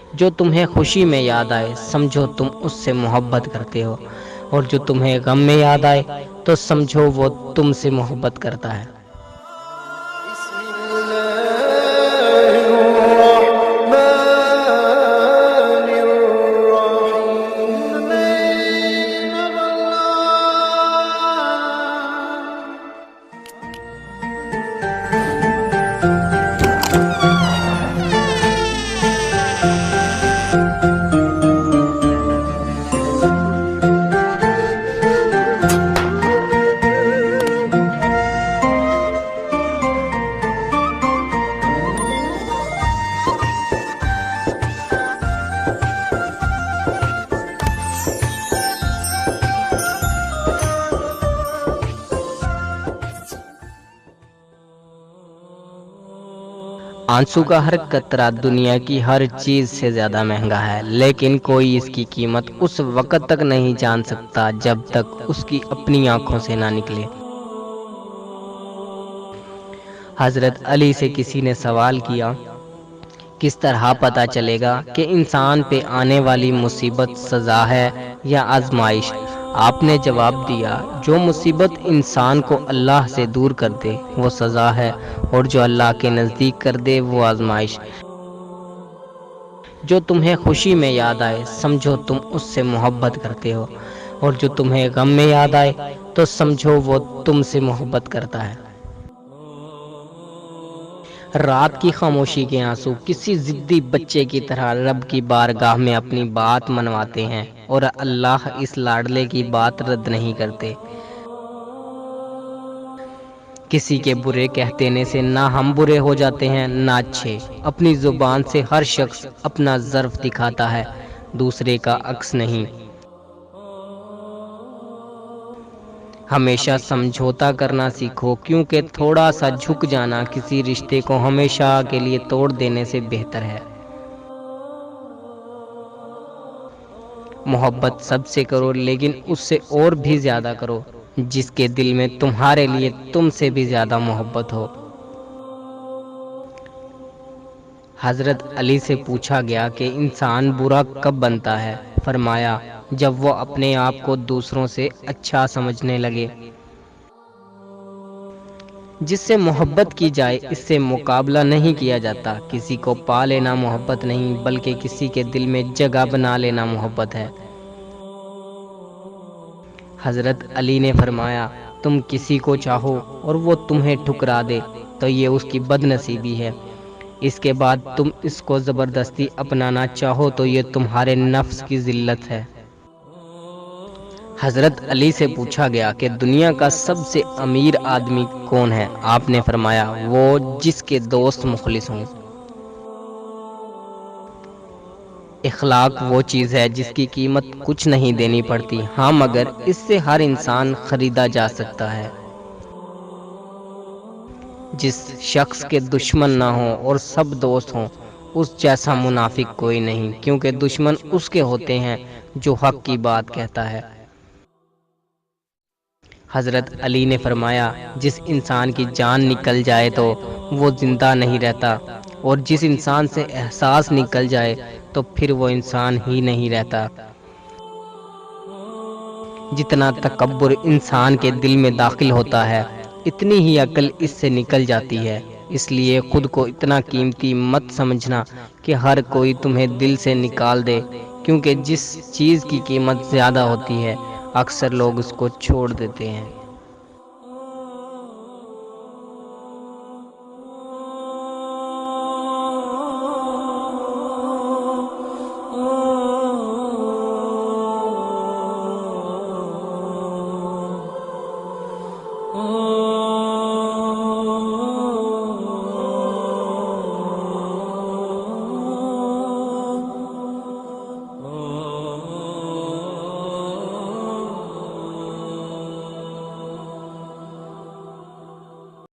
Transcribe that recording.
जो तुम्हें खुशी में याद आए समझो तुम उससे मोहब्बत करते हो, और जो तुम्हें गम में याद आए तो समझो वो तुमसे मोहब्बत करता है। आंसू का हर कतरा दुनिया की हर चीज से ज्यादा महंगा है, लेकिन कोई इसकी कीमत उस वक्त तक नहीं जान सकता जब तक उसकी अपनी आंखों से ना निकले। हजरत अली से किसी ने सवाल किया, किस तरह पता चलेगा कि इंसान पे आने वाली मुसीबत सजा है या आजमाइश? आपने जवाब दिया, जो मुसीबत इंसान को अल्लाह से दूर कर दे वो सजा है, और जो अल्लाह के नज़दीक कर दे वो आजमाइश। जो तुम्हें खुशी में याद आए समझो तुम उससे मोहब्बत करते हो, और जो तुम्हें गम में याद आए तो समझो वो तुमसे मोहब्बत करता है। रात की खामोशी के आंसू किसी जिद्दी बच्चे की तरह रब की बारगाह में अपनी बात मनवाते हैं, और अल्लाह इस लाडले की बात रद्द नहीं करते। किसी के बुरे कह देने से ना हम बुरे हो जाते हैं ना अच्छे। अपनी जुबान से हर शख्स अपना ज़र्फ दिखाता है, दूसरे का अक्स नहीं। हमेशा समझौता करना सीखो, क्योंकि थोड़ा सा झुक जाना किसी रिश्ते को हमेशा के लिए तोड़ देने से बेहतर है। मोहब्बत सबसे करो, लेकिन उससे और भी ज्यादा करो जिसके दिल में तुम्हारे लिए तुमसे भी ज्यादा मोहब्बत हो। हजरत अली से पूछा गया कि इंसान बुरा कब बनता है? फरमाया, जब वो अपने आप को दूसरों से अच्छा समझने लगे। जिससे मोहब्बत की जाए इससे मुकाबला नहीं किया जाता। किसी को पा लेना मोहब्बत नहीं, बल्कि किसी के दिल में जगह बना लेना मोहब्बत है। हजरत अली ने फरमाया, तुम किसी को चाहो और वो तुम्हें ठुकरा दे तो ये उसकी बदनसीबी है। इसके बाद तुम इसको ज़बरदस्ती अपनाना चाहो तो ये तुम्हारे नफ्स की जिल्लत है। हजरत अली से पूछा गया कि दुनिया का सबसे अमीर आदमी कौन है? आपने फरमाया, वो जिसके दोस्त मुखलिस हों। इखलाक वो चीज़ है जिसकी कीमत कुछ नहीं देनी पड़ती, हाँ मगर इससे हर इंसान खरीदा जा सकता है। जिस शख्स के दुश्मन ना हो और सब दोस्त हों, उस जैसा मुनाफिक कोई नहीं, क्योंकि दुश्मन उसके होते हैं जो हक की बात कहता है। हजरत अली ने फरमाया, जिस इंसान की जान निकल जाए तो वो जिंदा नहीं रहता, और जिस इंसान से एहसास निकल जाए तो फिर वो इंसान ही नहीं रहता। जितना तकब्बुर इंसान के दिल में दाखिल होता है, इतनी ही अक्ल इससे निकल जाती है। इसलिए खुद को इतना कीमती मत समझना कि हर कोई तुम्हें दिल से निकाल दे, क्योंकि जिस चीज़ की कीमत ज़्यादा होती है अक्सर लोग उसको छोड़ देते हैं।